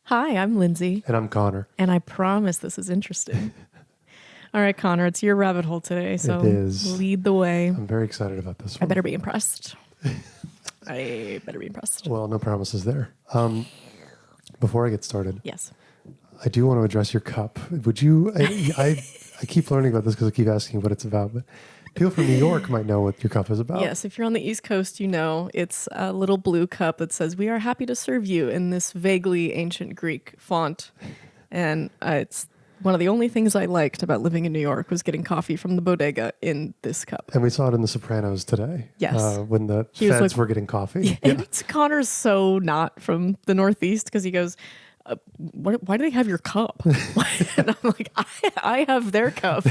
Hi, I'm Lindsay. And I'm Connor. And I promise this is interesting. All right, Connor, it's your rabbit hole today, so It is. lead the way. I'm very excited about this I one. better be impressed. I better be impressed. Well, no promises there. Before I get started, Yes. I do want to address your cup. Would you? I keep learning about this because I keep asking what it's about, but people from New York might know what your cup is about. Yes, if you're on the East Coast, you know it's a little blue cup that says, "We are happy to serve you," in this vaguely ancient Greek font. And it's one of the only things I liked about living in New York was getting coffee from the bodega in this cup. And we saw it in The Sopranos today. Yes. When the He was feds like- were getting coffee. Yeah. And Connor's so not from the Northeast because he goes, why do they have your cup? And I'm like, I have their cup.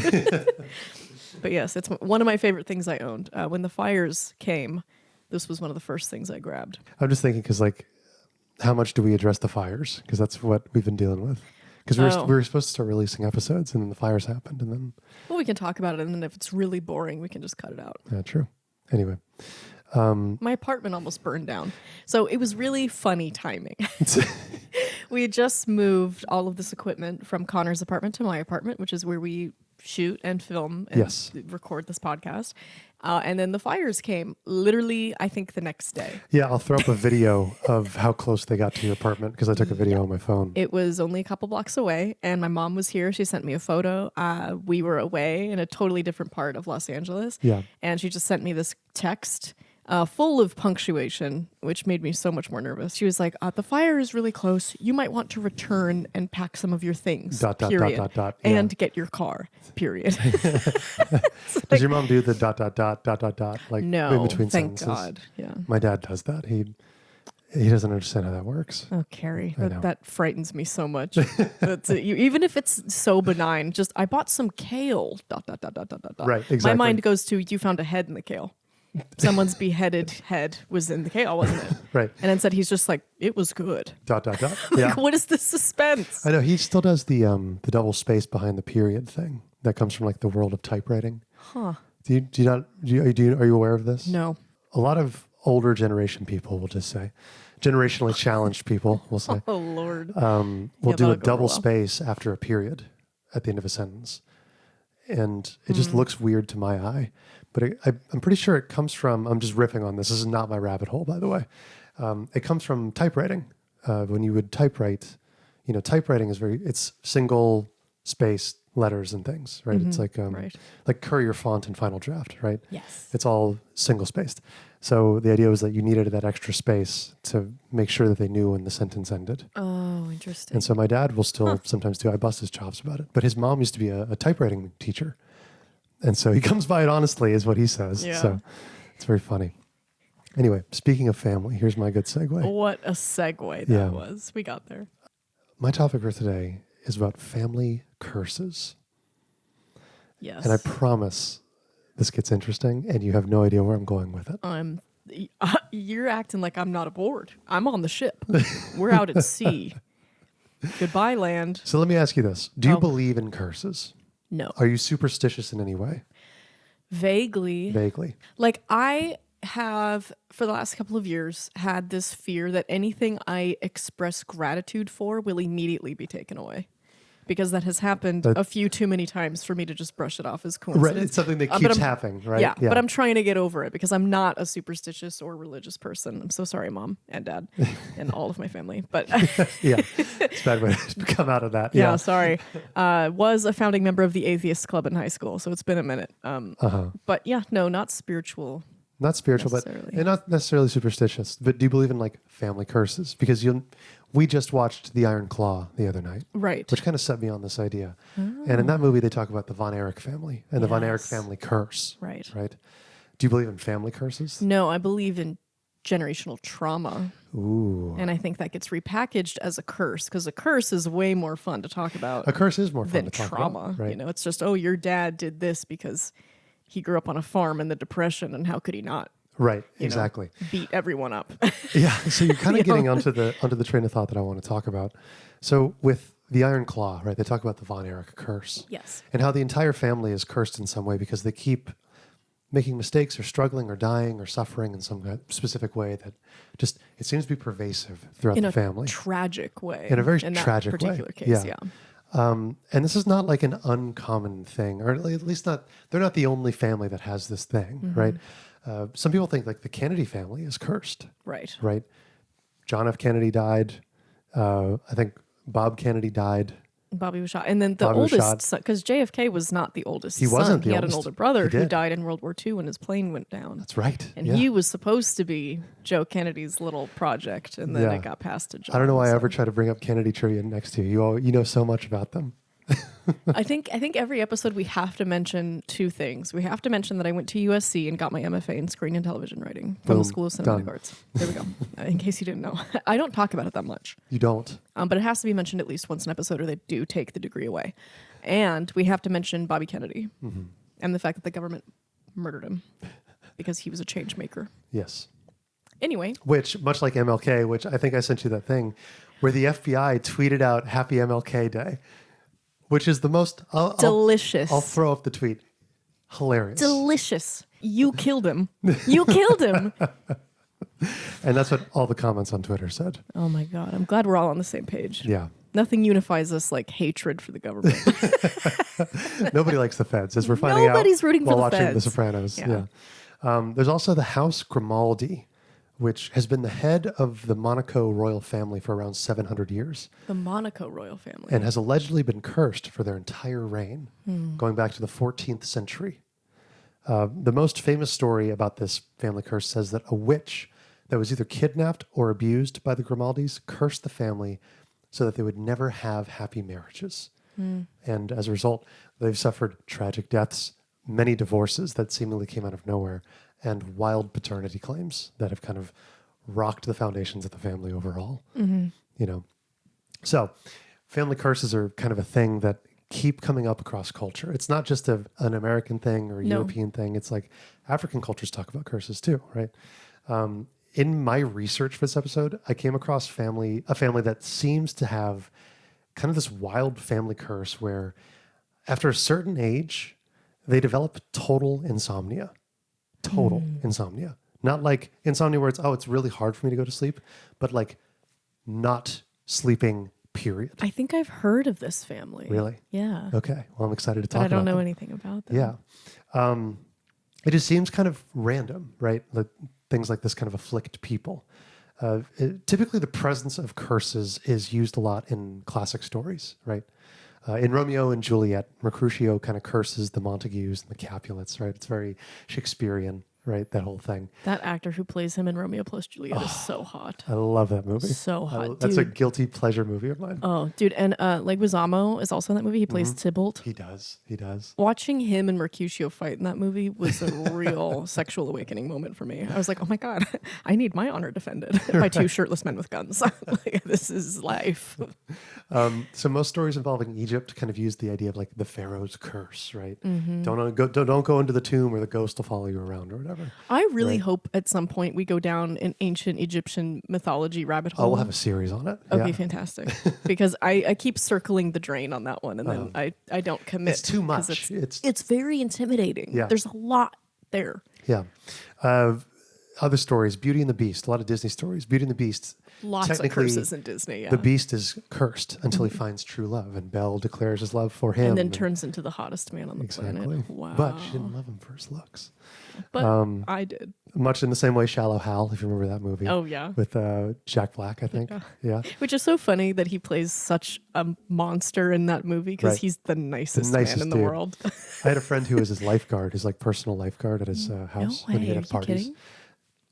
But yes, it's one of my favorite things I owned. When the fires came, this was one of the first things I grabbed. I'm just thinking because, how much do we address the fires? Because that's what we've been dealing with. Because we were supposed to start releasing episodes, and then the fires happened, and then... Well, we can talk about it, and then if it's really boring, we can just cut it out. Yeah, true. Anyway. My apartment almost burned down. So it was really funny timing. We had just moved all of this equipment from Connor's apartment to my apartment, which is where we shoot and film and record this podcast. And then the fires came literally, I think, the next day. Yeah, I'll throw up a video of how close they got to your apartment because I took a video on my phone. It was only a couple blocks away, and my mom was here. She sent me a photo. We were away in a totally different part of Los Angeles. Yeah. And she just sent me this text full of punctuation, which made me so much more nervous. She was like, the fire is really close. You might want to return and pack some of your things, period. Yeah. And get your car, period. Does your mom do the ... like No, in between thank sentences? God. Yeah. My dad does that. He doesn't understand how that works. Oh, Carrie, I know. that frightens me so much. Even if it's so benign, just I bought some kale. ... Right, exactly. My mind goes to you found a head in the kale. Someone's beheaded head was in the kale, wasn't it? Right. And instead he's just like, it was good. ... Yeah. What is this suspense? I know he still does the double space behind the period thing that comes from the world of typewriting. Huh. Are you aware of this? No. A lot of older generation people will just say, generationally challenged people will say, Oh, Lord. we'll do that'll a go double well. space after a period at the end of a sentence. And it just looks weird to my eye. But I'm pretty sure it comes from, I'm just riffing on this. This is not my rabbit hole, by the way. It comes from typewriting. When you would typewrite, typewriting is it's single spaced letters and things, right? It's Right. like Courier font and Final Draft, right? Yes. It's all single spaced. So the idea was that you needed that extra space to make sure that they knew when the sentence ended. Oh, interesting. And so my dad will still sometimes do. I bust his chops about it. But his mom used to be a typewriting teacher. And so he comes by it honestly, is what he says. Yeah. So it's very funny. Anyway, speaking of family, here's my good segue. What a segue that was. We got there. My topic for today is about family curses. Yes. And I promise this gets interesting, and you have no idea where I'm going with it. You're acting like I'm not aboard. I'm on the ship. We're out at sea. Goodbye, land. So let me ask you this. Do you believe in curses? No. Are you superstitious in any way? Vaguely. Vaguely. Like I have, for the last couple of years, had this fear that anything I express gratitude for will immediately be taken away. Because that has happened a few too many times for me to just brush it off as coincidence. Right. It's something that keeps happening, right? Yeah, but I'm trying to get over it because I'm not a superstitious or religious person. I'm so sorry, Mom and Dad and all of my family. But Yeah. It's a bad way to come out of that. yeah, sorry. Was a founding member of the Atheist Club in high school, so it's been a minute. But yeah, no, not spiritual. Not spiritual, but and not necessarily superstitious. But do you believe in family curses? Because we just watched The Iron Claw the other night, Right. which kind of set me on this idea. And in that movie, they talk about the Von Erich family and the Von Erich family curse. Right. Right. Do you believe in family curses? No, I believe in generational trauma. Ooh. And I think that gets repackaged as a curse because a curse is way more fun to talk about A curse is more fun than to talk trauma. about. Right. It's just, oh, your dad did this because he grew up on a farm in the Depression, and how could he not? Right. Exactly. Beat everyone up. Yeah. So you're kind of getting onto the train of thought that I want to talk about. So with the Iron Claw, right? They talk about the Von Erich curse. Yes. And how the entire family is cursed in some way because they keep making mistakes or struggling or dying or suffering in some specific way that just, it seems to be pervasive throughout the family. Tragic way. In a very in tragic that particular way. case, yeah. And this is not like an uncommon thing, or at least not, they're not the only family that has this thing, right? Some people think like the Kennedy family is cursed. Right. Right? John F. Kennedy died. I think Bob Kennedy died. Bobby was shot. And then the Bobby was oldest shot. son, because JFK was not the oldest He son. wasn't the He had an oldest. older brother He who did. died in World War II when his plane went down. That's right. And yeah. he was supposed to be Joe Kennedy's little project, and then Yeah. it got passed to John. I don't know why I so. ever try to bring up Kennedy trivia next to you. You know so much about them. I think every episode we have to mention two things. We have to mention that I went to USC and got my MFA in Screen and Television Writing from the Boom. School of Cinematic Done. Arts. There we go. In case you didn't know. I don't talk about it that much. You don't. But it has to be mentioned at least once an episode or they do take the degree away. And we have to mention Bobby Kennedy and the fact that the government murdered him because he was a change maker. Yes. Anyway. Which, much like MLK, which I think I sent you that thing, where the FBI tweeted out Happy MLK Day, which is the most... Delicious. I'll throw up the tweet. Hilarious. Delicious. You killed him. You killed him. And that's what all the comments on Twitter said. Oh my God. I'm glad we're all on the same page. Yeah. Nothing unifies us like hatred for the government. Nobody likes the feds, as we're finding out Nobody's rooting for while the watching The feds. Sopranos. Yeah. There's also the House Grimaldi, which has been the head of the Monaco royal family for around 700 years The Monaco royal family. and has allegedly been cursed for their entire reign, going back to the 14th century. The most famous story about this family curse says that a witch that was either kidnapped or abused by the Grimaldis cursed the family so that they would never have happy marriages. And as a result, they've suffered tragic deaths, many divorces that seemingly came out of nowhere, and wild paternity claims that have kind of rocked the foundations of the family overall. You know, so family curses are kind of a thing that keep coming up across culture. It's not just an American thing or a European thing. It's like African cultures talk about curses too, right? In my research for this episode, I came across a family that seems to have kind of this wild family curse where after a certain age, they develop total insomnia. Total insomnia. Not like insomnia where it's really hard for me to go to sleep, but like not sleeping, period. I think I've heard of this family. Really? Yeah. Okay. Well, I'm excited to talk But I about don't know them. anything about them. Yeah. It just seems kind of random, right? That things like this kind of afflict people. Typically, the presence of curses is used a lot in classic stories, right? In Romeo and Juliet, Mercutio kind of curses the Montagues and the Capulets, right? It's very Shakespearean, right? That whole thing. That actor who plays him in Romeo plus Juliet is so hot. I love that movie. So hot, That's a dude. guilty pleasure movie of mine. Oh, dude. And Leguizamo is also in that movie. He plays Tybalt. He does. He does. Watching him and Mercutio fight in that movie was a real sexual awakening moment for me. I was like, oh my God, I need my honor defended by two shirtless men with guns. Like, this is life. So most stories involving Egypt kind of use the idea of like the Pharaoh's curse, right? Don't go into the tomb or the ghost will follow you around or whatever. I really hope at some point we go down an ancient Egyptian mythology rabbit hole. Oh, we'll have a series on it. Okay, Yeah. fantastic. Because I keep circling the drain on that one, and then I don't commit. It's too 'cause much. It's very intimidating. Yeah. There's a lot there. Yeah. Other stories, Beauty and the Beast, a lot of Disney stories. Beauty and the Beast. Lots of technically, curses in Disney. Yeah. The Beast is cursed until he finds true love, and Belle declares his love for him. and then turns into the hottest man on the exactly. planet. Wow. But she didn't love him for his looks. But I did. Much in the same way, Shallow Hal, if you remember that movie. Oh yeah. With Jack Black, I think. Yeah. Which is so funny that he plays such a monster in that movie because Right. he's the nicest, nicest man in the dude. world. I had a friend who was his lifeguard, his like personal lifeguard at his house No when way. he'd Are have you parties. kidding?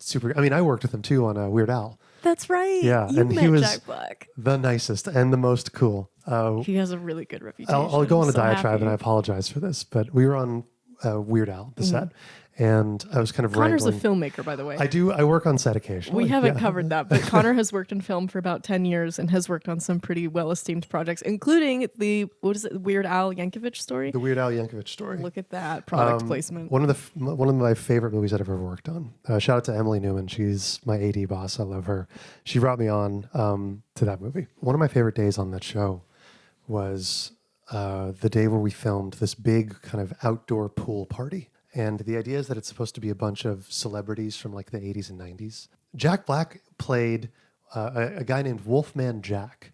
Super. I mean, I worked with him too on Weird Al. That's right. Yeah, You and he met was Jack Black. the nicest and the most cool. He has a really good reputation. I'll go on a I'm so diatribe, happy. and I apologize for this, but we were on Weird Al, the set, and I was kind of Connor's a wrangling. filmmator, by the way. I work on set occasionally. We haven't yeah. covered that, but Connor has worked in film for about 10 years and has worked on some pretty well-esteemed projects, including the Weird Al Yankovic story. The Weird Al Yankovic story. Look at that product placement. One of my favorite movies I've ever worked on. Shout out to Emily Newman. She's my AD boss. I love her. She brought me on to that movie. One of my favorite days on that show was the day where we filmed this big kind of outdoor pool party. And the idea is that it's supposed to be a bunch of celebrities from like the 80s and 90s. Jack Black played a guy named Wolfman Jack,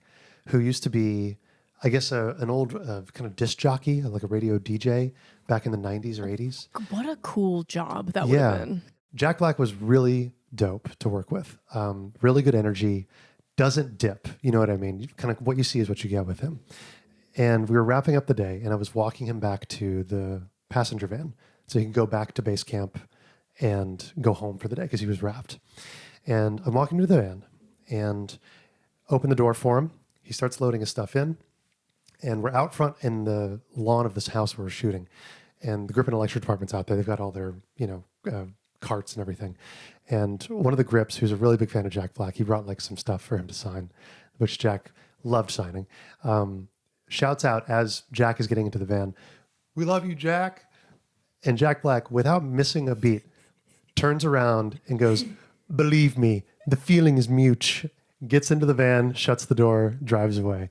who used to be, I guess, an old kind of disc jockey, like a radio DJ back in the 90s or 80s. What a cool job that would have been. Jack Black was really dope to work with. Really good energy, doesn't dip. You know what I mean? Kind of what you see is what you get with him. And we were wrapping up the day, and I was walking him back to the passenger van so he can go back to base camp and go home for the day because he was wrapped. And I'm walking to the van and open the door for him. He starts loading his stuff in, and we're out front in the lawn of this house where we're shooting. And the grip and electric department's out there. They've got all their, carts and everything. And one of the grips, who's a really big fan of Jack Black, he brought like some stuff for him to sign, which Jack loved signing. Shouts out as Jack is getting into the van, "We love you, Jack." And Jack Black, without missing a beat, turns around and goes, "Believe me, the feeling is mutual." Gets into the van, shuts the door, drives away.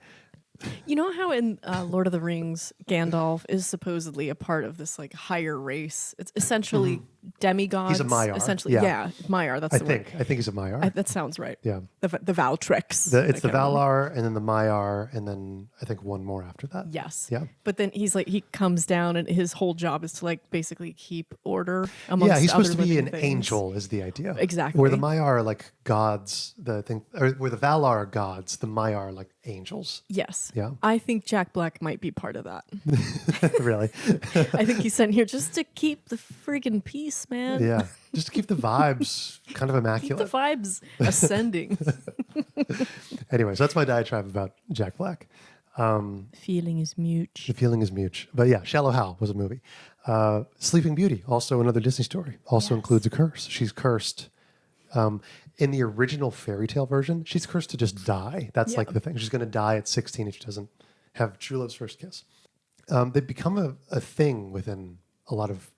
You know how in Lord of the Rings, Gandalf is supposedly a part of this like higher race? It's essentially demigods. He's a Maiar. Essentially, Yeah. Maiar. That's the word. I think he's a Maiar. That sounds right. Yeah. The Valtrex. It's the Valar, and then the Maiar, and then I think one more after that. Yes. Yeah. But then he comes down, and his whole job is to like basically keep order amongst Yeah, he's supposed to other be an living things. angel, is the idea. Exactly. Where the Maiar are like gods, where the Valar are gods, the Maiar are like angels. Yes. Yeah. I think Jack Black might be part of that. Really? I think he's sent here just to keep the friggin' peace, man. Yeah. Just to keep the vibes kind of Keep immaculate. the vibes ascending. Anyways, that's my diatribe about Jack Black. Feeling is mute. The feeling is mutual. But yeah, Shallow Hal was a movie. Sleeping Beauty, also another Disney story, also includes a curse. She's cursed. In the original fairy tale version, she's cursed to just die. That's like the thing. She's going to die at 16 if she doesn't have true love's first kiss. They've become a thing within a lot of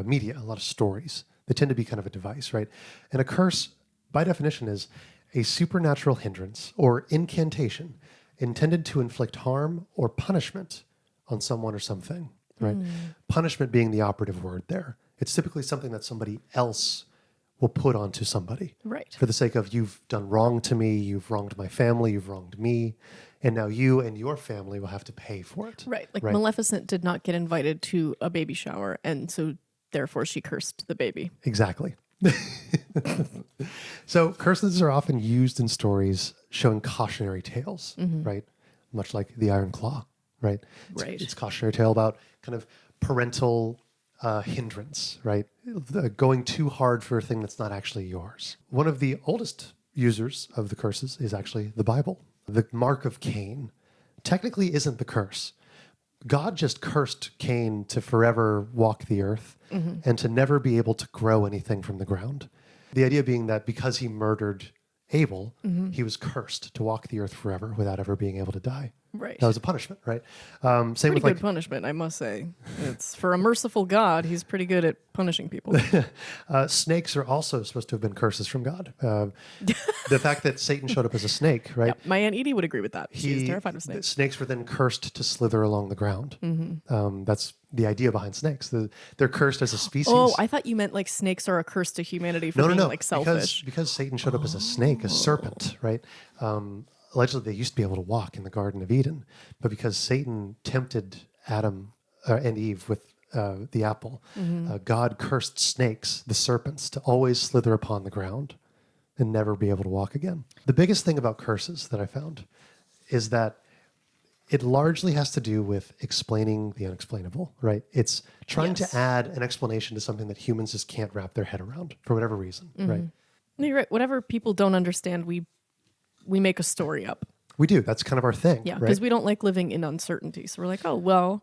media, a lot of stories. They tend to be kind of a device, right? And a curse, by definition, is a supernatural hindrance or incantation intended to inflict harm or punishment on someone or something, right? Punishment being the operative word there. It's typically something that somebody else will put onto somebody. Right. For the sake of, you've done wrong to me, you've wronged my family, you've wronged me, and now you and your family will have to pay for it. Right. Like Maleficent did not get invited to a baby shower, and so therefore she cursed the baby. Exactly. So curses are often used in stories showing cautionary tales, right? Much like the Iron Claw, right? It's a cautionary tale about kind of parental hindrance, right? Going too hard for a thing that's not actually yours. One of the oldest users of the curses is actually the Bible. The mark of Cain technically isn't the curse. God just cursed Cain to forever walk the earth and to never be able to grow anything from the ground. The idea being that because he murdered Abel, he was cursed to walk the earth forever without ever being able to die. Right. That was a punishment, right? Same Pretty with good punishment, I must say. It's for a merciful God, he's pretty good at punishing people. Snakes are also supposed to have been curses from God. The fact that Satan showed up as a snake, right? Yep, my Aunt Edie would agree with that. She's terrified of snakes. Snakes were then cursed to slither along the ground. That's the idea behind snakes. They're cursed as a species. Oh, I thought you meant like snakes are a curse to humanity for being like selfish. Because Satan showed up as a snake, a serpent, right? Allegedly, they used to be able to walk in the Garden of Eden, but because Satan tempted Adam and Eve with the apple, God cursed snakes, the serpents, to always slither upon the ground and never be able to walk again. The biggest thing about curses that I found is that it largely has to do with explaining the unexplainable, right? It's trying to add an explanation to something that humans just can't wrap their head around for whatever reason, right? No, you're right. Whatever people don't understand, we make a story up. We do. That's kind of our thing. Yeah, because we don't like living in uncertainty. So we're like, oh, well,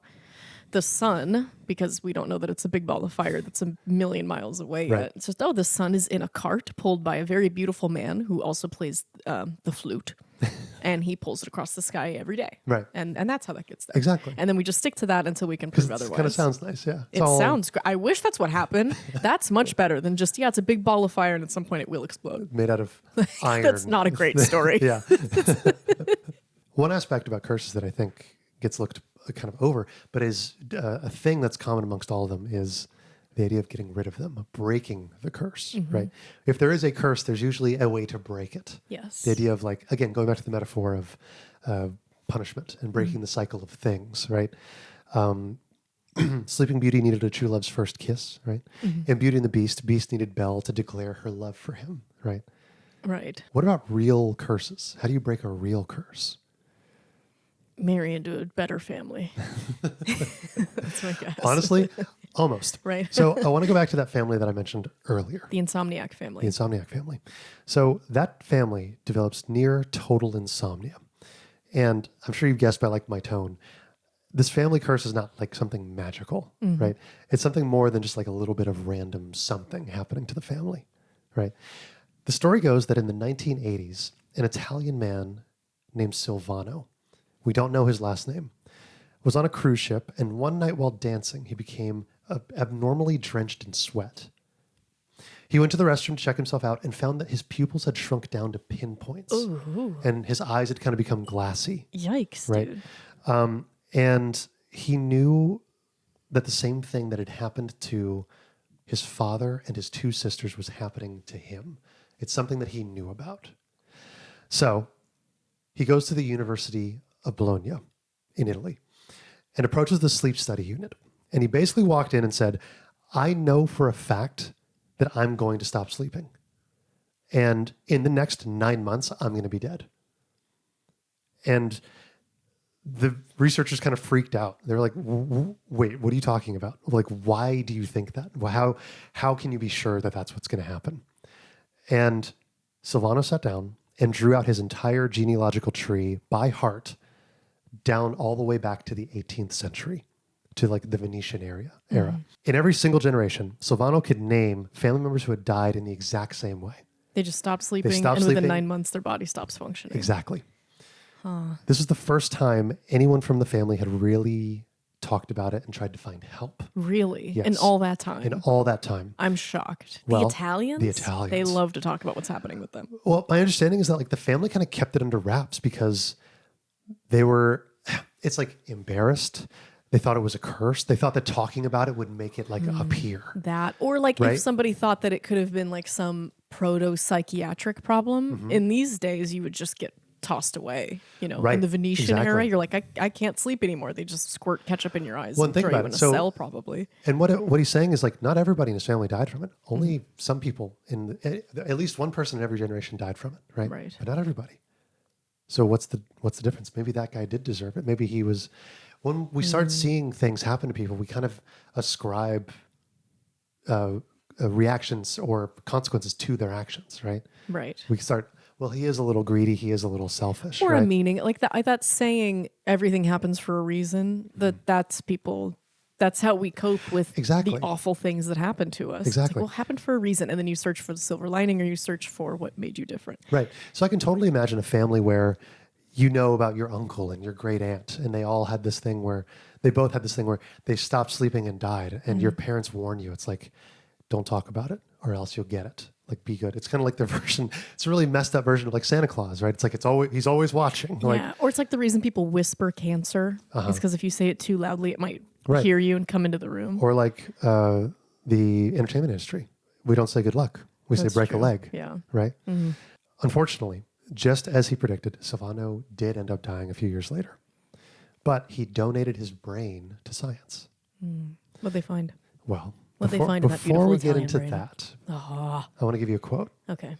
the sun, because we don't know that it's a big ball of fire that's a million miles away yet. It's just, oh, the sun is in a cart pulled by a very beautiful man who also plays the flute. And he pulls it across the sky every day. Right. And that's how that gets there. Exactly. And then we just stick to that until we can prove otherwise. It kind of sounds nice, yeah. It sounds great. I wish that's what happened. That's much better than just, it's a big ball of fire and at some point it will explode. Made out of iron. That's not a great story. Yeah. One aspect about curses that I think gets looked kind of over, but is a thing that's common amongst all of them is the idea of getting rid of them, of breaking the curse, right? If there is a curse, there's usually a way to break it. Yes. The idea of like, again, going back to the metaphor of punishment and breaking the cycle of things, right? Sleeping Beauty needed a true love's first kiss, right? And Beauty and the Beast needed Belle to declare her love for him, right? Right. What about real curses? How do you break a real curse? Marry into a better family. That's my guess. Honestly, almost. Right. So I want to go back to that family that I mentioned earlier. The Insomniac family. The Insomniac family. So that family develops near total insomnia. And I'm sure you've guessed by like my tone, this family curse is not like something magical, right? It's something more than just like a little bit of random something happening to the family, right? The story goes that in the 1980s, an Italian man named Silvano, we don't know his last name, was on a cruise ship, and one night while dancing, he became abnormally drenched in sweat. He went to the restroom to check himself out and found that his pupils had shrunk down to pinpoints. Ooh. And his eyes had kind of become glassy. Yikes, Right. dude. And he knew that the same thing that had happened to his father and his two sisters was happening to him. It's something that he knew about. So he goes to the University of Bologna in Italy and approaches the sleep study unit. And he basically walked in and said, I know for a fact that I'm going to stop sleeping. And in the next 9 months, I'm going to be dead. And the researchers kind of freaked out. They're like, wait, what are you talking about? Like, why do you think that? Well, how can you be sure that that's what's going to happen? And Silvano sat down and drew out his entire genealogical tree by heart down all the way back to the 18th century, to like the Venetian era. In every single generation, Silvano could name family members who had died in the exact same way. They just stopped sleeping, stopped and sleeping. within 9 months, their body stops functioning. Exactly. This was the first time anyone from the family had really talked about it and tried to find help. Really? Yes. In all that time? In all that time. I'm shocked. Well, the Italians? the Italians. They love to talk about what's happening with them. Well, my understanding is that like the family kind of kept it under wraps because they were, it's like embarrassed. They thought it was a curse. They thought that talking about it would make it like appear. That, or like Right? if somebody thought that it could have been like some proto-psychiatric problem, in these days you would just get tossed away. You know, Right. in the Venetian era, Exactly. you're like, I can't sleep anymore. They just squirt ketchup in your eyes Well, and think throw you about in it. a So- cell probably. And what he's saying is like not everybody in his family died from it. Only some people at least one person in every generation died from it, right? Right. But not everybody. So what's the difference? Maybe that guy did deserve it. Maybe he was. When we start seeing things happen to people, we kind of ascribe reactions or consequences to their actions, right? Right. We start. Well, he is a little greedy. He is a little selfish. Or right? a meaning. Like that saying everything happens for a reason, that's people. That's how we cope with Exactly. the awful things that happen to us. It's like, Exactly. well, it happened for a reason. And then you search for the silver lining or you search for what made you different. Right. So I can totally imagine a family where you know about your uncle and your great aunt, and they all had this thing where they both had this thing where they stopped sleeping and died, and your parents warn you. It's like, don't talk about it or else you'll get it. Like, be good. It's kind of like their version. It's a really messed up version of like Santa Claus, right? It's like he's always watching. Like, Yeah. Or it's like the reason people whisper cancer is because if you say it too loudly, it might Right. hear you and come into the room. or like the entertainment industry. We don't say good luck. We say That's break true. a leg. Yeah. Right. Unfortunately, just as he predicted, Silvano did end up dying a few years later. But he donated his brain to science. What'd they find? Well, What'd they find in that before beautiful we get Italian into brain? that, Oh, I want to give you a quote okay.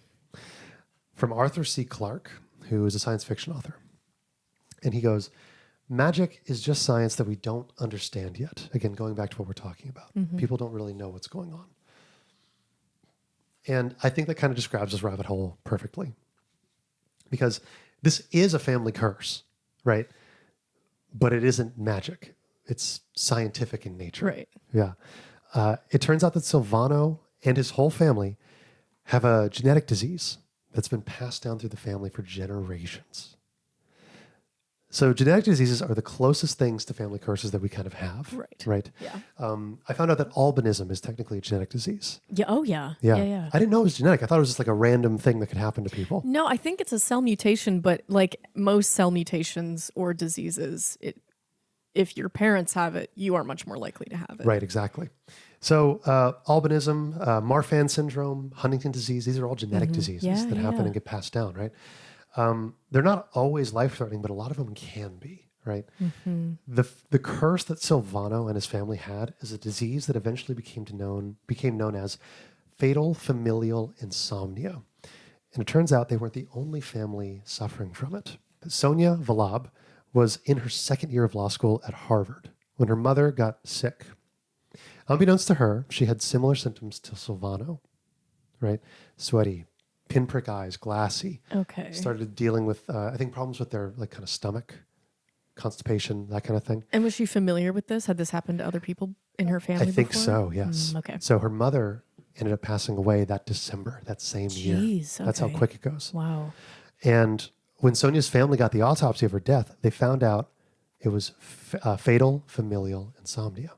from Arthur C. Clarke, who is a science fiction author. And he goes, magic is just science that we don't understand yet. Again, going back to what we're talking about. People don't really know what's going on. And I think that kind of describes this rabbit hole perfectly. Because this is a family curse, right? But it isn't magic. It's scientific in nature. Right. Yeah. It turns out that Silvano and his whole family have a genetic disease that's been passed down through the family for generations. So genetic diseases are the closest things to family curses that we kind of have. Right. Right. Yeah. I found out that albinism is technically a genetic disease. Yeah. Oh, yeah. Yeah. Yeah. I didn't know it was genetic. I thought it was just like a random thing that could happen to people. No, I think it's a cell mutation, but like most cell mutations or diseases, if your parents have it, you are much more likely to have it. Right, exactly. So albinism, Marfan syndrome, Huntington disease, these are all genetic diseases that happen and get passed down, right? They're not always life-threatening, but a lot of them can be, right? The curse that Silvano and his family had is a disease that eventually became known as fatal familial insomnia. And it turns out they weren't the only family suffering from it. Sonia Valab was in her second year of law school at Harvard when her mother got sick. Unbeknownst to her, she had similar symptoms to Silvano, right? Sweaty, pinprick eyes, glassy. Okay. Started dealing with, I think, problems with their like kind of stomach, constipation, that kind of thing. And was she familiar with this? Had this happened to other people in her family I think before? so, yes. Okay. So her mother ended up passing away that December, that same year. That's how quick it goes. Wow. And when Sonia's family got the autopsy of her death, they found out it was fatal familial insomnia.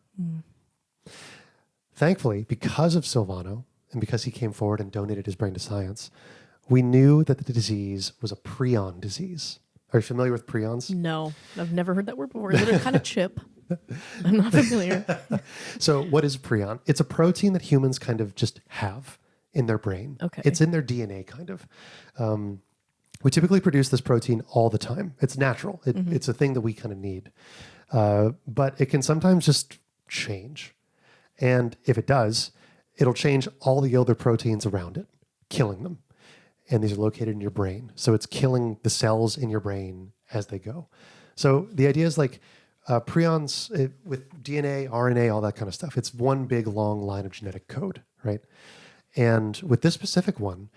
Thankfully, because of Silvano and because he came forward and donated his brain to science, we knew that the disease was a prion disease. Are you familiar with prions? No, I've never heard that word before. Is it a kind of chip? I'm not familiar. So what is a prion? It's a protein that humans kind of just have in their brain. Okay. It's in their DNA kind of. We typically produce this protein all the time. It's natural. It's a thing that we kind of need. But it can sometimes just change. And if it does, it'll change all the other proteins around it, killing them. And these are located in your brain. So it's killing the cells in your brain as they go. So the idea is like prions with DNA, RNA, all that kind of stuff. It's one big long line of genetic code, right? And with this specific one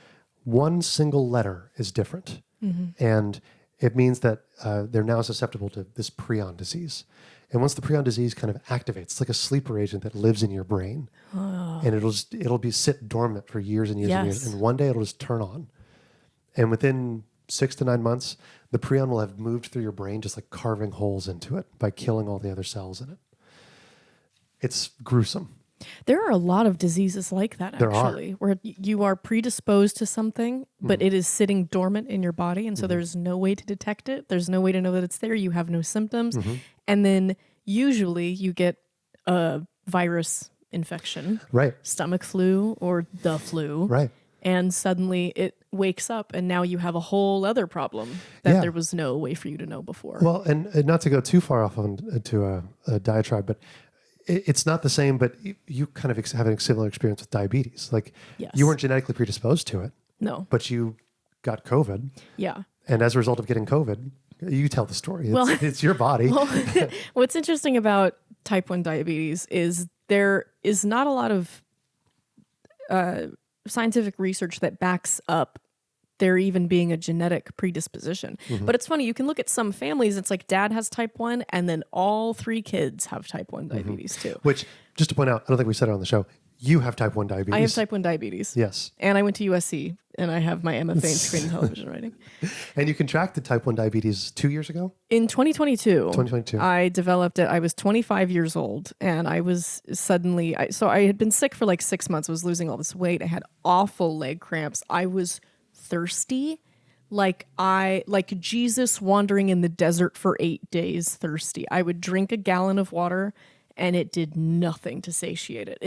single letter is different. And it means that they're now susceptible to this prion disease. And once the prion disease kind of activates, it's like a sleeper agent that lives in your brain. And it'll be sit dormant for years and years and years. And one day it'll just turn on. And within 6 to 9 months, the prion will have moved through your brain, just like carving holes into it by killing all the other cells in it. It's gruesome. There are a lot of diseases like that, actually, where you are predisposed to something, but it is sitting dormant in your body. And so there's no way to detect it. There's no way to know that it's there. You have no symptoms. And then usually you get a virus infection, Right. stomach flu or the flu. Right. And suddenly it wakes up and now you have a whole other problem that there was no way for you to know before. Well, and not to go too far off into a diatribe, but it's not the same, but you kind of have a similar experience with diabetes. Like you weren't genetically predisposed to it. No. But you got COVID. Yeah. And as a result of getting COVID, you tell the story. It's your body. Well, what's interesting about type 1 diabetes is there is not a lot of scientific research that backs up there even being a genetic predisposition. But it's funny, you can look at some families, it's like dad has type 1 and then all 3 kids have type 1 diabetes too. Which, just to point out, I don't think we said it on the show, you have type 1 diabetes. I have type 1 diabetes. Yes. And I went to USC and I have my MFA in screen and television writing. And you contracted type 1 diabetes 2 years ago? In 2022. 2022. I developed it. I was 25 years old and I was suddenly, so I had been sick for like 6 months. I was losing all this weight. I had awful leg cramps. I was thirsty, like Jesus wandering in the desert for 8 days thirsty. I would drink a gallon of water and it did nothing to satiate it.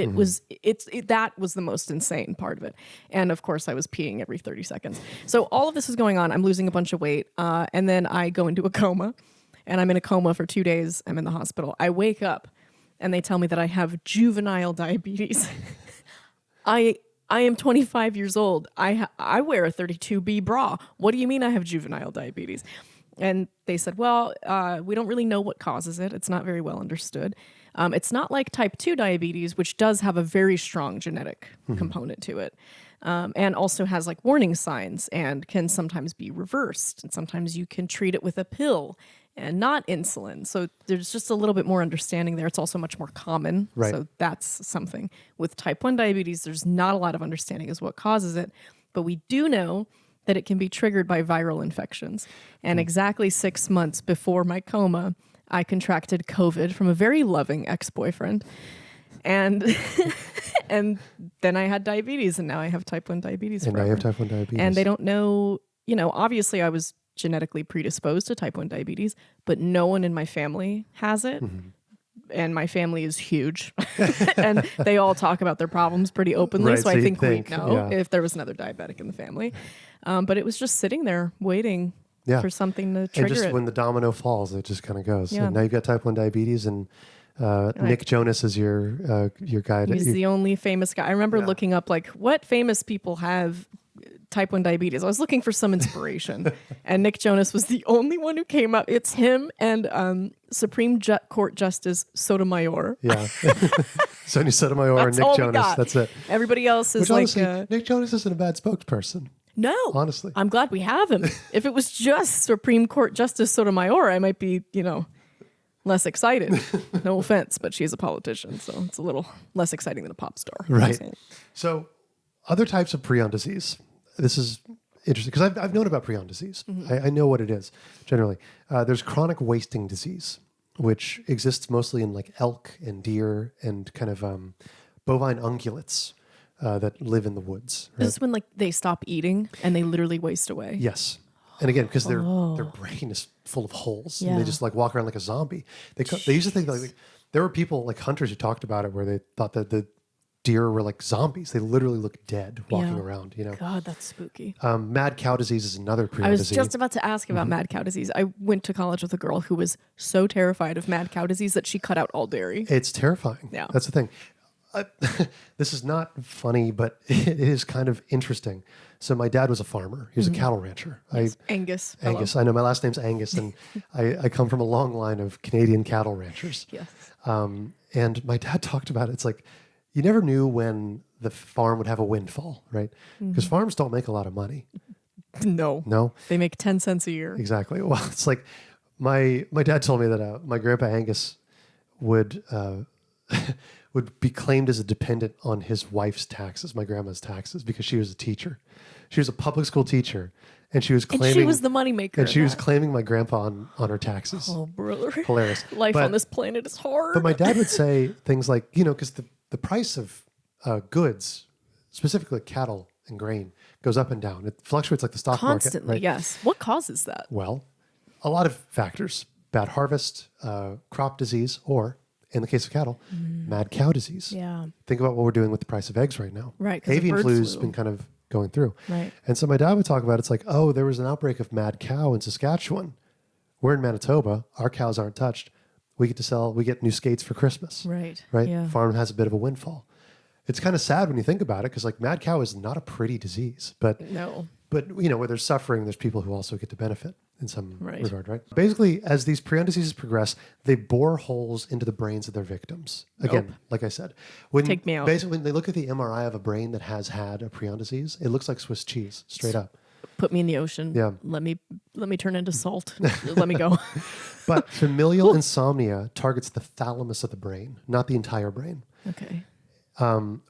That was the most insane part of it. And of course I was peeing every 30 seconds. So all of this is going on. I'm losing a bunch of weight. And then I go into a coma and I'm in a coma for 2 days. I'm in the hospital. I wake up and they tell me that I have juvenile diabetes. I am 25 years old. I wear a 32B bra. What do you mean I have juvenile diabetes? And they said, well, we don't really know what causes it. It's not very well understood. It's not like type 2 diabetes, which does have a very strong genetic component to it. And also has like warning signs and can sometimes be reversed. And sometimes you can treat it with a pill and not insulin. So there's just a little bit more understanding there. It's also much more common. Right. So that's something. With type 1 diabetes, there's not a lot of understanding as what causes it. But we do know that it can be triggered by viral infections. And exactly 6 months before my coma, I contracted COVID from a very loving ex-boyfriend. And and then I had diabetes, and now I have type 1 diabetes. And now you have type 1 diabetes. And they don't know, obviously I was genetically predisposed to type 1 diabetes, but no one in my family has it. and my family is huge. And they all talk about their problems pretty openly. Right, so so I you'd think we'd know yeah. if there was another diabetic in the family. But it was just sitting there waiting Yeah. for something to And trigger just it. when the domino falls, it just kind of goes. Yeah. And now you've got type 1 diabetes, and Nick Jonas is your guy. He's the only famous guy. I remember Yeah. looking up like what famous people have type 1 diabetes. I was looking for some inspiration, and Nick Jonas was the only one who came up. It's him and Supreme Court Justice Sotomayor. Yeah. Sonia Sotomayor and That's Nick all we Jonas. got. That's it. Everybody else is Which like honestly, Nick Jonas isn't a bad spokesperson. no. Honestly. I'm glad we have him. If it was just Supreme Court Justice Sotomayor, I might be, less excited. No offense, but she's a politician, so it's a little less exciting than a pop star. Right. So other types of prion disease. This is interesting because I've known about prion disease. I know what it is generally. There's chronic wasting disease, which exists mostly in like elk and deer and kind of bovine ungulates that live in the woods. Right? This is when like they stop eating and they literally waste away. Yes. And again, because their brain is full of holes and they Yeah. just like walk around like a zombie. They used to think like there were people like hunters who talked about it where they thought that the deer were like zombies. They literally look dead walking Yeah. around, God, that's spooky. Mad cow disease is another prion I was disease. just about to ask about mad cow disease. I went to college with a girl who was so terrified of mad cow disease that she cut out all dairy. It's terrifying. Yeah. That's the thing. This is not funny, but it is kind of interesting. So my dad was a farmer. He was a cattle rancher. Angus. Angus. I know my last name's Angus, and I come from a long line of Canadian cattle ranchers. Yes. And my dad talked about it. It's like you never knew when the farm would have a windfall, right? Because farms don't make a lot of money. No. No, They make 10 cents a year. exactly. Well, it's like my dad told me that my grandpa Angus would would be claimed as a dependent on his wife's taxes, my grandma's taxes, because she was a teacher. She was a public school teacher, and she was And claiming she was the moneymaker. and she in was that. claiming my grandpa on her taxes. Oh, brother. Hilarious. Life But- on this planet is hard. But my dad would say things like, because the price of goods, specifically cattle and grain, goes up and down. It fluctuates like the stock Constantly, market. Right? yes. What causes that? Well, a lot of factors: bad harvest, crop disease, or in the case of cattle, mad cow disease. Yeah. Think about what we're doing with the price of eggs right now. Right, 'cause of Avian bird flu's flu. been kind of going through. Right. And so my dad would talk about it's like, oh, there was an outbreak of mad cow in Saskatchewan. We're in Manitoba. Our cows aren't touched. We get new skates for Christmas. Right. Right? Yeah. Farm has a bit of a windfall. It's kind of sad when you think about it because like mad cow is not a pretty disease, but No. where there's suffering, there's people who also get to benefit in some Right. regard, right? Basically, as these prion diseases progress, they bore holes into the brains of their victims. Again, like I said, Take me out. Basically, when they look at the MRI of a brain that has had a prion disease, it looks like Swiss cheese, straight up. Put me in the ocean. Yeah. Let me turn into salt. Let me go. But familial insomnia targets the thalamus of the brain, not the entire brain. Okay.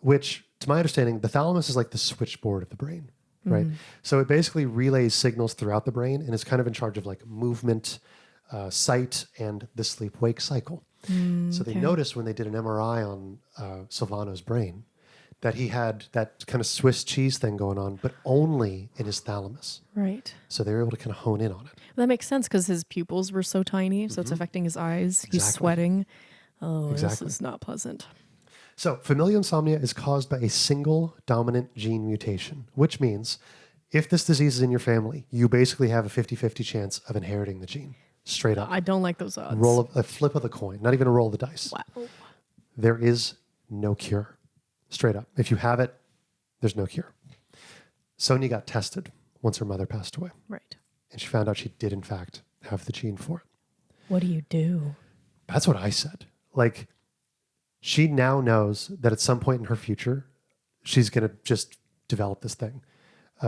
Which, to my understanding, the thalamus is like the switchboard of the brain, right? So it basically relays signals throughout the brain and is kind of in charge of like movement, sight, and the sleep-wake cycle. So they noticed when they did an MRI on Silvano's brain that he had that kind of Swiss cheese thing going on, but only in his thalamus. Right. So they were able to kind of hone in on it. That makes sense because his pupils were so tiny, so it's affecting his eyes. He's Exactly. sweating. Oh, Exactly. this is not pleasant. So familial insomnia is caused by a single dominant gene mutation, which means if this disease is in your family, you basically have a 50-50 chance of inheriting the gene. Straight up. I don't like those odds. Roll a flip of the coin, not even a roll of the dice. Wow. There is no cure. Straight up. If you have it, there's no cure. Sonia got tested once her mother passed away, Right. and she found out she did, in fact, have the gene for it. What do you do? That's what I said. Like, she now knows that at some point in her future, she's going to just develop this thing.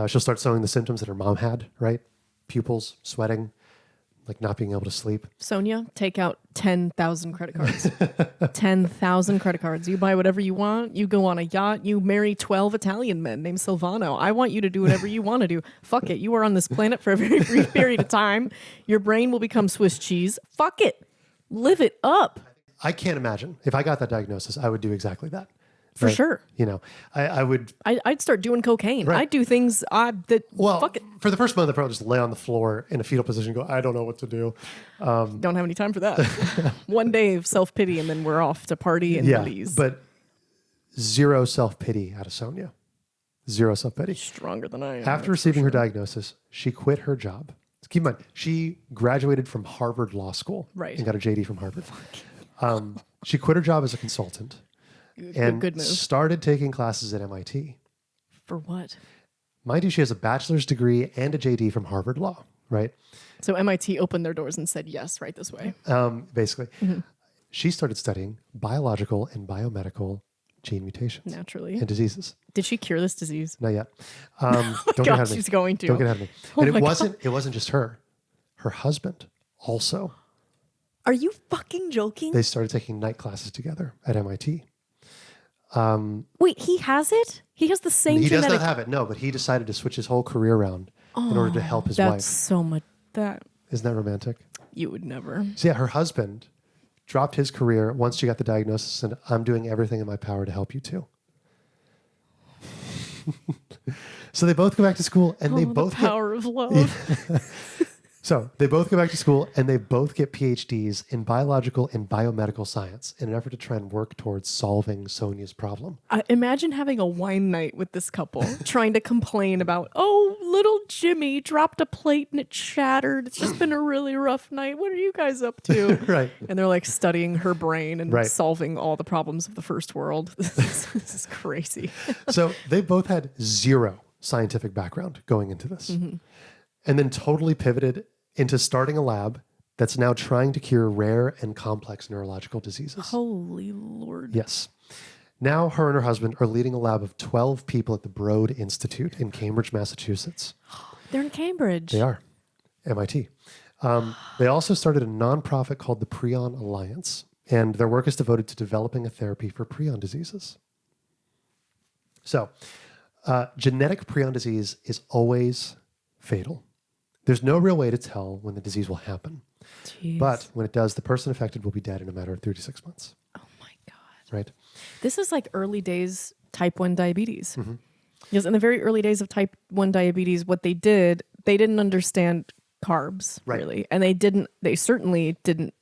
She'll start showing the symptoms that her mom had, right? Pupils, sweating, like not being able to sleep. Sonia, take out 10,000 credit cards. 10,000 credit cards. You buy whatever you want. You go on a yacht. You marry 12 Italian men named Silvano. I want you to do whatever you want to do. Fuck it. You are on this planet for a very brief period of time. Your brain will become Swiss cheese. Fuck it. Live it up. I can't imagine. If I got that diagnosis, I would do exactly that. For sure. You know, I would. I'd start doing cocaine. Right. I'd do things fuck it. For the first month, I'd probably just lay on the floor in a fetal position and go, I don't know what to do. Don't have any time for that. One day of self-pity and then we're off to party and release. But zero self-pity out of Sonia. Zero self-pity. Stronger than I am. After receiving her diagnosis, she quit her job. Keep in mind, she graduated from Harvard Law School. Right. And got a JD from Harvard. She quit her job as a consultant and good move. started taking classes at MIT. For what? Mind you, she has a bachelor's degree and a JD from Harvard Law, right? So MIT opened their doors and said, yes, right this way. Basically. She started studying biological and biomedical gene mutations. Naturally. And diseases. Did she cure this disease? Not yet. Don't get ahead of me. She's going to. Don't get ahead of me. And it wasn't just her. Her husband also. Are you fucking joking? They started taking night classes together at MIT. Wait, he has it? He has the same He genetic... does not have it, no, but he decided to switch his whole career around in order to help his That's wife. so much... That... Isn't that romantic? You would never. So yeah, her husband dropped his career once she got the diagnosis and I'm doing everything in my power to help you too. So they both go back to school and they both the power of love. So they both go back to school and they both get PhDs in biological and biomedical science in an effort to try and work towards solving Sonia's problem. Imagine having a wine night with this couple, trying to complain about, oh, little Jimmy dropped a plate and it shattered. It's just been a really rough night. What are you guys up to? Right. And they're like studying her brain and Right. solving all the problems of the first world. This is crazy. So they both had zero scientific background going into this and then totally pivoted into starting a lab that's now trying to cure rare and complex neurological diseases. Holy Lord. Yes. Now her and her husband are leading a lab of 12 people at the Broad Institute in Cambridge, Massachusetts. They're in Cambridge. They are. MIT. They also started a nonprofit called the Prion Alliance, and their work is devoted to developing a therapy for prion diseases. So, genetic prion disease is always fatal. There's no real way to tell when the disease will happen. Jeez. But when it does, the person affected will be dead in a matter of 3 to 6 months. Oh my God. Right? This is like early days type 1 diabetes. Mm-hmm. Because in the very early days of type 1 diabetes, what they didn't understand carbs Right. really. And they certainly didn't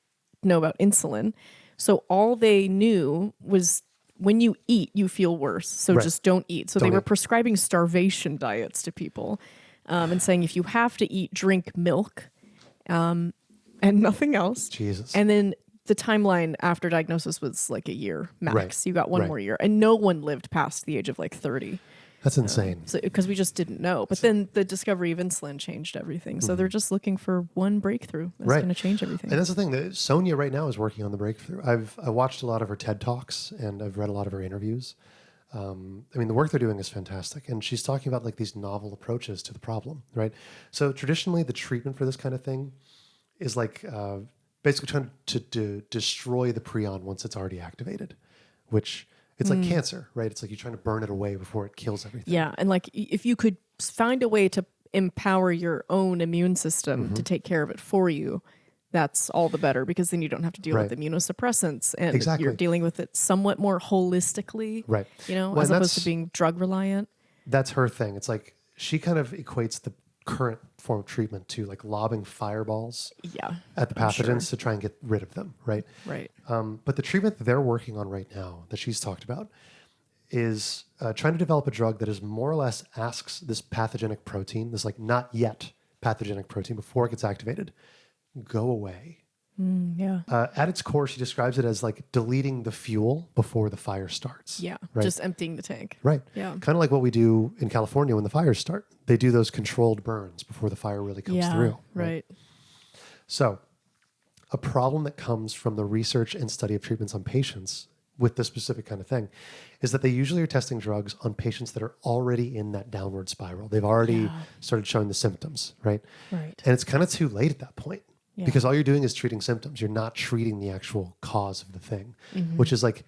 know about insulin. So all they knew was when you eat, you feel worse. So Right. just don't eat. So Don't they were eat. prescribing starvation diets to people and saying if you have to eat, drink milk and nothing else. Jesus. And then the timeline after diagnosis was like a year max. Right. You got one Right. more year. And no one lived past the age of like 30. That's insane. So because we just didn't know. But then the discovery of insulin changed everything. So they're just looking for one breakthrough that's Right. going to change everything. And that's the thing. That Sonia right now is working on the breakthrough. I watched a lot of her TED Talks and I've read a lot of her interviews. I mean, the work they're doing is fantastic. And she's talking about like these novel approaches to the problem, right? So traditionally, the treatment for this kind of thing is like basically trying to destroy the prion once it's already activated, which it's like cancer, right? It's like you're trying to burn it away before it kills everything. Yeah. And like if you could find a way to empower your own immune system to take care of it for you, that's all the better because then you don't have to deal Right. with immunosuppressants and Exactly. you're dealing with it somewhat more holistically, Right. you know, Well, as and opposed to that's- being drug reliant. That's her thing. It's like she kind of equates the current form of treatment to like lobbing fireballs Yeah. at the I'm pathogens sure. to try and get rid of them, right? Right. But the treatment that they're working on right now, that she's talked about, is trying to develop a drug that is more or less asks this pathogenic protein, this like not yet pathogenic protein before it gets activated, go away. Yeah. At its core, she describes it as like deleting the fuel before the fire starts. Yeah. Right. Just emptying the tank. Right. Yeah. Kind of like what we do in California when the fires start. They do those controlled burns before the fire really comes Yeah. through. Right. So, a problem that comes from the research and study of treatments on patients with this specific kind of thing is that they usually are testing drugs on patients that are already in that downward spiral. They've already started showing the symptoms, right? Right. And it's kind of too late at that point Yeah. because all you're doing is treating symptoms. You're not treating the actual cause of the thing, which is like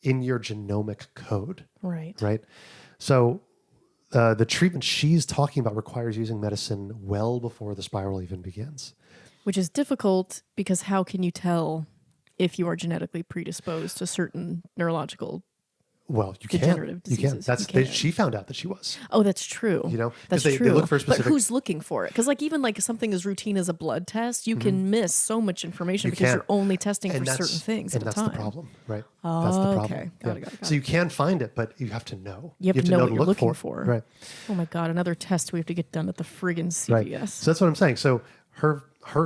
in your genomic code, Right. right? So the treatment she's talking about requires using medicine well before the spiral even begins. Which is difficult because how can you tell if you are genetically predisposed to certain neurological Well, you can. degenerative You can. diseases. You can. She found out that she was. Oh, that's true. You know, That's they true. look for a specific. But who's looking for it? Because like even like something as routine as a blood test, you can miss so much information because you're only testing for certain things at a time. And that's the problem, right? Oh, that's the problem. okay. Got it. So you can find it, but you have to know. You have to know what you're look looking for. Right. Oh my God, another test we have to get done at the friggin' CVS. Right. So that's what I'm saying. So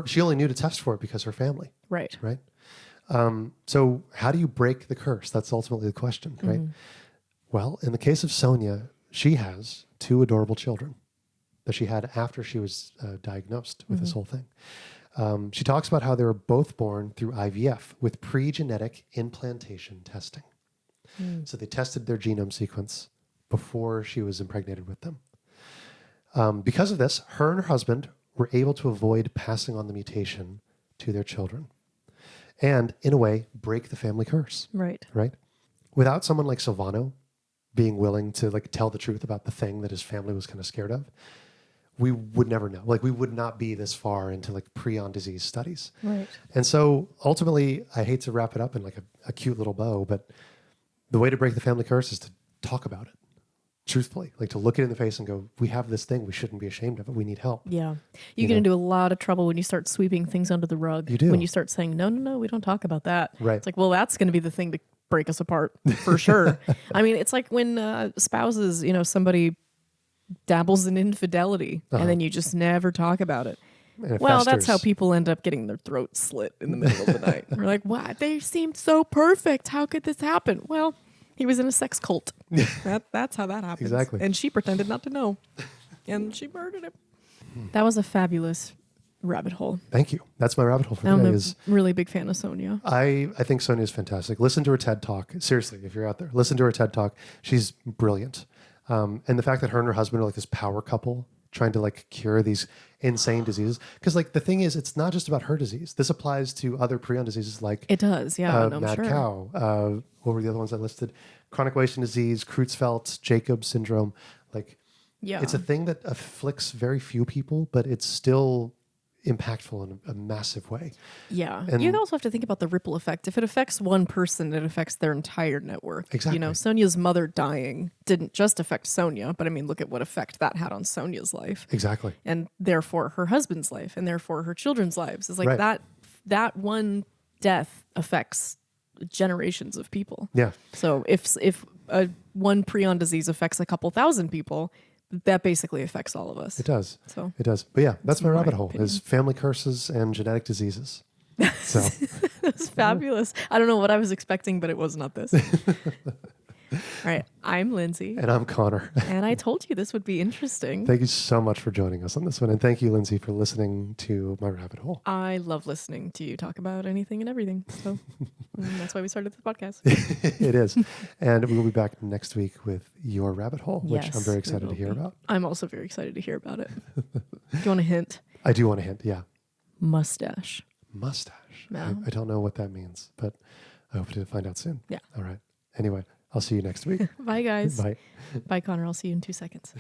she only knew to test for it because her family. Right. Right. So how do you break the curse? That's ultimately the question, right? Well, in the case of Sonia, she has 2 adorable children that she had after she was diagnosed with this whole thing. She talks about how they were both born through IVF with pre-genetic implantation testing. So they tested their genome sequence before she was impregnated with them. Because of this, her and her husband were able to avoid passing on the mutation to their children and, in a way, break the family curse. Right. Right? Without someone like Silvano being willing to like tell the truth about the thing that his family was kind of scared of, we would never know. Like we would not be this far into like prion disease studies. Right. And so ultimately, I hate to wrap it up in like a cute little bow, but the way to break the family curse is to talk about it truthfully, like to look it in the face and go, we have this thing. We shouldn't be ashamed of it. We need help. Yeah. You get into a lot of trouble when you start sweeping things under the rug. You do. When you start saying, no, we don't talk about that. Right. It's like, well, that's going to be the thing to break us apart for sure. I mean, it's like when spouses, somebody dabbles in infidelity and then you just never talk about it. Well, that's how people end up getting their throat slit in the middle of the night. We're like, wow, they seemed so perfect. How could this happen? Well, he was in a sex cult. That's how that happens. Exactly. And she pretended not to know. And she murdered him. That was a fabulous rabbit hole. Thank you. That's my rabbit hole for I'm today. a really big fan of Sonia. I think Sonia is fantastic. Listen to her TED Talk. Seriously, if you're out there, listen to her TED Talk. She's brilliant. And the fact that her and her husband are like this power couple trying to like cure these insane diseases. Because like the thing is, it's not just about her disease. This applies to other prion diseases like it does, yeah. mad cow. What were the other ones I listed? Chronic wasting disease, Creutzfeldt, Jacobs syndrome. Like, it's a thing that afflicts very few people, but it's still impactful in a massive way. Yeah. And you also have to think about the ripple effect. If it affects one person, it affects their entire network. Exactly. Sonia's mother dying didn't just affect Sonia, but I mean, look at what effect that had on Sonia's life. Exactly. And therefore her husband's life, and therefore her children's lives. It's like that one death affects generations of people. Yeah. So if one prion disease affects a couple thousand people, that basically affects all of us. It does. So it does. But yeah, that's my rabbit hole opinion. is family curses and genetic diseases. So that's fabulous. I don't know what I was expecting, but it was not this. All right. I'm Lindsay. And I'm Connor. And I told you this would be interesting. Thank you so much for joining us on this one. And thank you, Lindsay, for listening to my rabbit hole. I love listening to you talk about anything and everything. So that's why we started the podcast. It is. And we will be back next week with your rabbit hole, which I'm very excited to hear about. I'm also very excited to hear about it. Do you want a hint? I do want a hint. Yeah. Mustache. Mustache. No. I don't know what that means, but I hope to find out soon. Yeah. All right. Anyway, I'll see you next week. Bye, guys. Bye. Bye, Connor. I'll see you in 2 seconds.